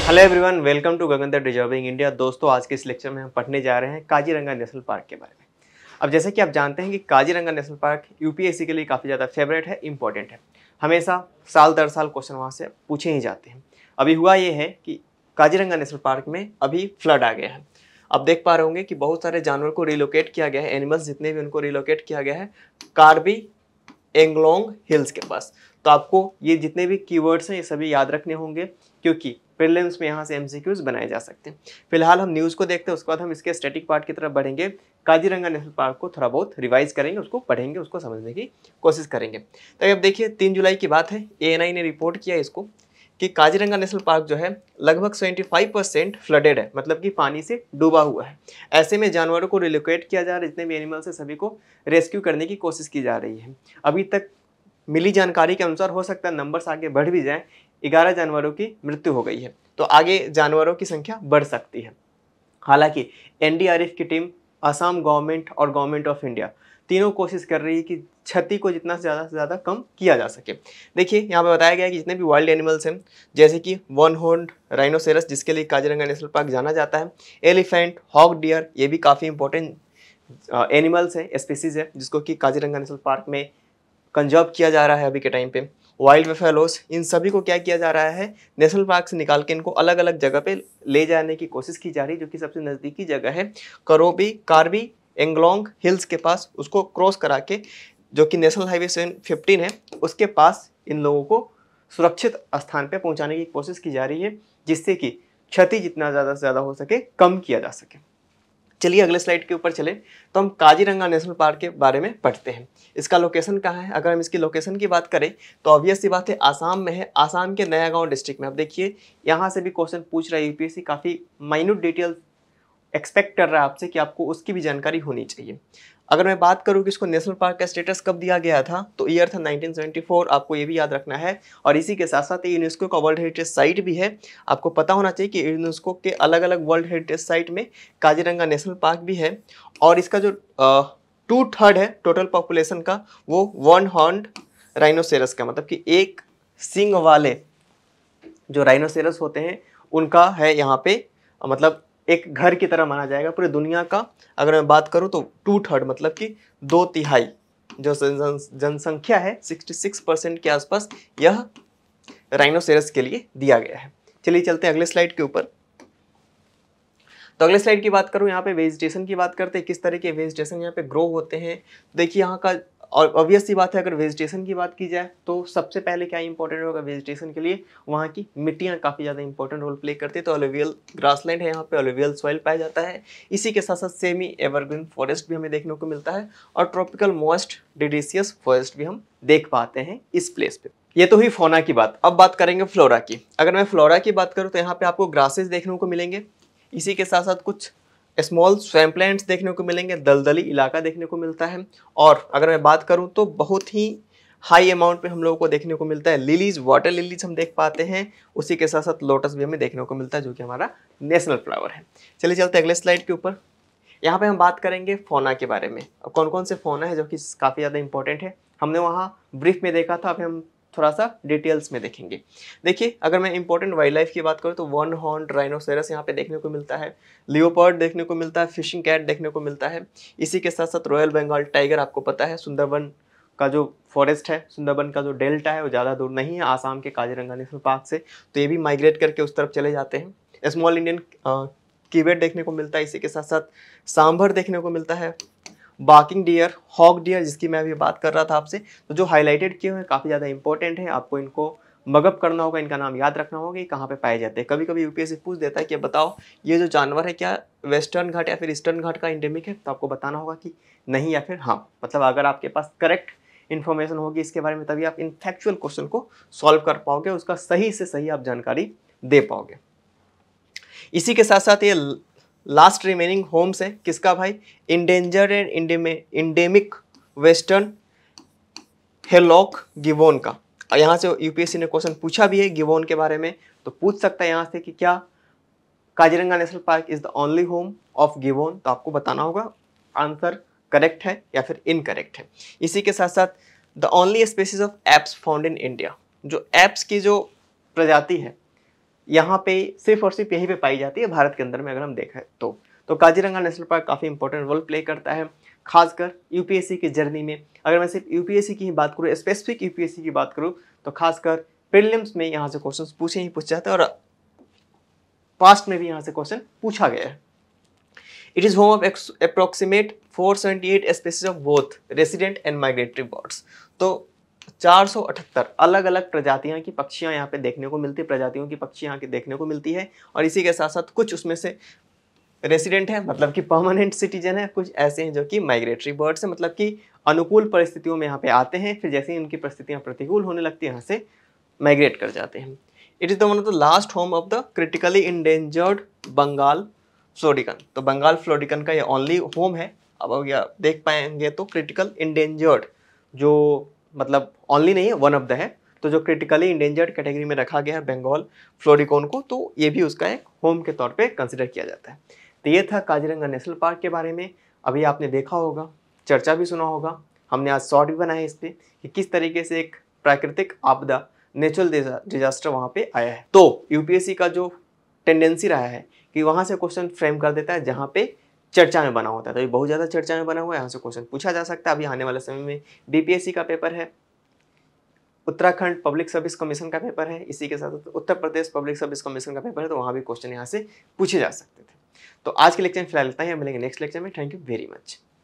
Hello everyone, welcome to गगनदर deserving India. दोस्तों, आज के इस लेक्चर में हम पढ़ने जा रहे हैं काजीरंगा नेशनल पार्क के बारे में। अब जैसे कि आप जानते हैं कि काजीरंगा नेशनल पार्क यूपीएससी के लिए काफ़ी ज़्यादा फेवरेट है, इंपॉर्टेंट है। हमेशा साल दर साल क्वेश्चन वहाँ से पूछे ही जाते हैं। अभी हुआ ये है कि काजीरंगा नेशनल पार्क में अभी फ्लड आ गया है। अब देख पा रहे होंगे कि बहुत सारे जानवर को रिलोकेट किया गया है, एनिमल्स जितने भी उनको रिलोकेट किया गया है कार्बी एंगलोंग हिल्स के पास। तो आपको ये जितने भी कीवर्ड्स हैं ये सभी याद रखने होंगे, क्योंकि प्रीलिम्स में यहाँ से एमसीक्यूज बनाए जा सकते हैं। फिलहाल हम न्यूज़ को देखते हैं, उसके बाद हम इसके स्टैटिक पार्ट की तरफ बढ़ेंगे। काजीरंगा नेशनल पार्क को थोड़ा बहुत रिवाइज करेंगे, उसको पढ़ेंगे, उसको समझने की कोशिश करेंगे। तो अब देखिए 3 जुलाई की बात है, एएनआई ने रिपोर्ट किया इसको कि काजीरंगा नेशनल पार्क जो है लगभग 75% फ्लडेड है, मतलब कि पानी से डूबा हुआ है। ऐसे में जानवरों को रिलोकेट किया जा रहा है, जितने भी एनिमल्स है सभी को रेस्क्यू करने की कोशिश की जा रही है। अभी तक मिली जानकारी के अनुसार हो सकता है नंबर्स आगे बढ़ भी जाए। 11 जानवरों की मृत्यु हो गई है, तो आगे जानवरों की संख्या बढ़ सकती है। हालांकि एनडीआरएफ की टीम, असम गवर्नमेंट और गवर्नमेंट ऑफ इंडिया तीनों कोशिश कर रही है कि क्षति को जितना से ज़्यादा कम किया जा सके। देखिए यहाँ पे बताया गया है कि जितने भी वाइल्ड एनिमल्स हैं, जैसे कि वन हॉर्न्ड राइनोसेरस जिसके लिए काजीरंगा नेशनल पार्क जाना जाता है, एलिफेंट, हॉक डियर, ये भी काफ़ी इंपॉर्टेंट एनिमल्स है, स्पीसीज है, जिसको कि काजीरंगा नेशनल पार्क में कंजर्व किया जा रहा है अभी के टाइम पे। वाइल्ड बफेलोस, इन सभी को क्या किया जा रहा है, नेशनल पार्क से निकाल के इनको अलग अलग जगह पे ले जाने की कोशिश की जा रही है। जो कि सबसे नज़दीकी जगह है कार्बी एंगलोंग हिल्स के पास, उसको क्रॉस करा के जो कि नेशनल हाईवे 15 है उसके पास इन लोगों को सुरक्षित स्थान पे पहुंचाने की कोशिश की जा रही है, जिससे कि क्षति जितना ज़्यादा से ज़्यादा हो सके कम किया जा सके। चलिए अगले स्लाइड के ऊपर चले तो हम काजीरंगा नेशनल पार्क के बारे में पढ़ते हैं। इसका लोकेशन कहाँ है? अगर हम इसकी लोकेशन की बात करें तो ऑब्वियस सी बात है आसाम में है, आसाम के नया गांव डिस्ट्रिक्ट में। अब देखिए यहाँ से भी क्वेश्चन पूछ रहा है यूपीएससी, काफ़ी माइन्यूट डिटेल एक्सपेक्ट कर रहा है आपसे कि आपको उसकी भी जानकारी होनी चाहिए। अगर मैं बात करूँ कि इसको नेशनल पार्क का स्टेटस कब दिया गया था, तो ईयर था 1974, आपको ये भी याद रखना है। और इसी के साथ साथ ये यूनेस्को का वर्ल्ड हेरिटेज साइट भी है। आपको पता होना चाहिए कि यूनेस्को के अलग अलग वर्ल्ड हेरिटेज साइट में काजीरंगा नेशनल पार्क भी है। और इसका जो 2/3 है टोटल पॉपुलेशन का, वो वन हॉर्न्ड राइनोसेरस का, मतलब कि एक सींग वाले जो राइनोसेरस होते हैं उनका है यहाँ पे, मतलब एक घर की तरह माना जाएगा पूरी दुनिया का। अगर मैं बात करूं तो 2/3 मतलब कि 2/3 जो जनसंख्या है 66% के आसपास यह राइनोसेरस के लिए दिया गया है। चलिए चलते हैं अगले स्लाइड के ऊपर। तो अगले स्लाइड की बात करूं, यहाँ पे वेजिटेशन की बात करते हैं, किस तरह के वेजिटेशन यहाँ पे ग्रो होते हैं। देखिए यहाँ का, और ऑब्वियस सी बात है अगर वेजिटेशन की बात की जाए तो सबसे पहले क्या इंपॉर्टेंट होगा वेजिटेशन के लिए, वहाँ की मिट्टियाँ काफ़ी ज़्यादा इंपॉर्टेंट रोल प्ले करती है। तो अलुवियल ग्रासलैंड है, यहाँ पे अलुवियल सॉइल पाया जाता है। इसी के साथ साथ सेमी एवरग्रीन फॉरेस्ट भी हमें देखने को मिलता है, और ट्रॉपिकल मॉइस्ट डिडिसियस फॉरेस्ट भी हम देख पाते हैं इस प्लेस पे। ये तो हुई फौना की बात। अब बात करेंगे फ्लोरा की। अगर मैं फ्लोरा की बात करूँ तो यहाँ पे आपको ग्रासेस देखने को मिलेंगे, इसी के साथ साथ कुछ स्मॉल स्वैम्प प्लांट्स देखने को मिलेंगे, दलदली इलाका देखने को मिलता है। और अगर मैं बात करूं तो बहुत ही हाई अमाउंट में हम लोगों को देखने को मिलता है लिलीज, वाटर लिलीज हम देख पाते हैं। उसी के साथ साथ लोटस भी हमें देखने को मिलता है, जो कि हमारा नेशनल फ्लावर है। चलिए चलते अगले स्लाइड के ऊपर। यहाँ पे हम बात करेंगे फौना के बारे में। अब कौन कौन से फौना है जो कि काफ़ी ज़्यादा इंपॉर्टेंट है, हमने वहाँ ब्रीफ में देखा था, अब हम थोड़ा सा डिटेल्स में देखेंगे। देखिए अगर मैं इंपॉर्टेंट वाइल्ड लाइफ की बात करूँ तो वन हॉर्न्ड राइनोसेरस यहाँ पे देखने को मिलता है, लियोपर्ड देखने को मिलता है, फिशिंग कैट देखने को मिलता है। इसी के साथ साथ रॉयल बंगाल टाइगर, आपको पता है सुंदरबन का जो फॉरेस्ट है, सुंदरबन का जो डेल्टा है वो ज़्यादा दूर नहीं है आसाम के काजीरंगा नेशनल पार्क से, तो ये भी माइग्रेट करके उस तरफ चले जाते हैं। स्मॉल इंडियन कीवेट देखने को मिलता है, इसी के साथ साथ सांभर देखने को मिलता है, बार्किंग डियर, हॉक डियर जिसकी मैं अभी बात कर रहा था आपसे। तो जो हाईलाइटेड किए हुए हैं काफ़ी ज़्यादा इंपॉर्टेंट है, आपको इनको मगअप करना होगा, इनका नाम याद रखना होगा कि कहाँ पे पाए जाते हैं। कभी कभी यूपीएससी पूछ देता है कि बताओ ये जो जानवर है क्या वेस्टर्न घाट या फिर ईस्टर्न घाट का इंडेमिक है, तो आपको बताना होगा कि नहीं या फिर हाँ। मतलब अगर आपके पास करेक्ट इन्फॉर्मेशन होगी इसके बारे में, तभी आप इन फैक्चुअल क्वेश्चन को सॉल्व कर पाओगे, उसका सही से सही आप जानकारी दे पाओगे। इसी के साथ साथ ये लास्ट रिमेनिंग होम्स है किसका भाई, इंडेंजर्ड एंड इंडेमिक वेस्टर्न हेलॉक गिवोन का। यहाँ से यूपीएससी ने क्वेश्चन पूछा भी है गिवोन के बारे में, तो पूछ सकता है यहाँ से कि क्या Kaziranga national park is the only home of गिवोन, तो आपको बताना होगा आंसर करेक्ट है या फिर इनकरेक्ट है। इसी के साथ साथ the only species of apps found in India, जो एप्स की जो प्रजाति है यहाँ पे सिर्फ और सिर्फ यहीं पे पाई जाती है भारत के अंदर में, अगर हम देखें तो काजीरंगा नेशनल पार्क काफ़ी इंपॉर्टेंट रोल प्ले करता है, खासकर यूपीएससी की जर्नी में। अगर मैं सिर्फ यूपीएससी की ही बात करूँ, स्पेसिफिक यूपीएससी की बात करूँ, तो खासकर प्रीलिम्स में यहाँ से क्वेश्चन पूछे ही पूछ जाते हैं और पास्ट में भी यहाँ से क्वेश्चन पूछा गया है। It is home of approximate 478 species of both resident and migratory birds. तो 478 अलग अलग प्रजातियां की पक्षियां यहाँ पे देखने को मिलती है, प्रजातियों की पक्षियां यहाँ की देखने को मिलती है। और इसी के साथ साथ कुछ उसमें से रेसिडेंट है, मतलब कि परमानेंट सिटीजन है, कुछ ऐसे हैं जो कि माइग्रेटरी बर्ड्स है, मतलब कि अनुकूल परिस्थितियों में यहाँ पे आते हैं, फिर जैसे ही उनकी परिस्थितियाँ प्रतिकूल होने लगती है यहाँ से माइग्रेट कर जाते हैं। It is the one of the last home of the critically endangered Bengal florican. तो बंगाल फ्लोरिकन का ये ओनली होम है। अब यह देख पाएंगे तो क्रिटिकल इंडेंजर्ड जो मतलब ओनली नहीं है, वन ऑफ द है। तो जो क्रिटिकली इंडेंजर्ड कैटेगरी में रखा गया है बंगाल फ्लोरिकन को, तो ये भी उसका एक होम के तौर पे कंसिडर किया जाता है। तो ये था काजीरंगा नेशनल पार्क के बारे में। अभी आपने देखा होगा, चर्चा भी सुना होगा, हमने आज शॉर्ट भी बनाया इस पर कि किस तरीके से एक प्राकृतिक आपदा, नेचुरल डिजास्टर वहाँ पे आया है। तो यूपीएससी का जो टेंडेंसी रहा है कि वहाँ से क्वेश्चन फ्रेम कर देता है जहाँ पे चर्चा में बना होता है। तो ये बहुत ज़्यादा चर्चा में बना हुआ है, यहाँ से क्वेश्चन पूछा जा सकता है। अभी आने वाले समय में बीपीएससी का पेपर है, उत्तराखंड पब्लिक सर्विस कमीशन का पेपर है, इसी के साथ Uttar Pradesh public service commission का पेपर है, तो वहाँ भी क्वेश्चन यहाँ से पूछे जा सकते थे। तो आज के लेक्चर में फिलहाल इतना ही, मिलेंगे नेक्स्ट लेक्चर में। Thank you very much.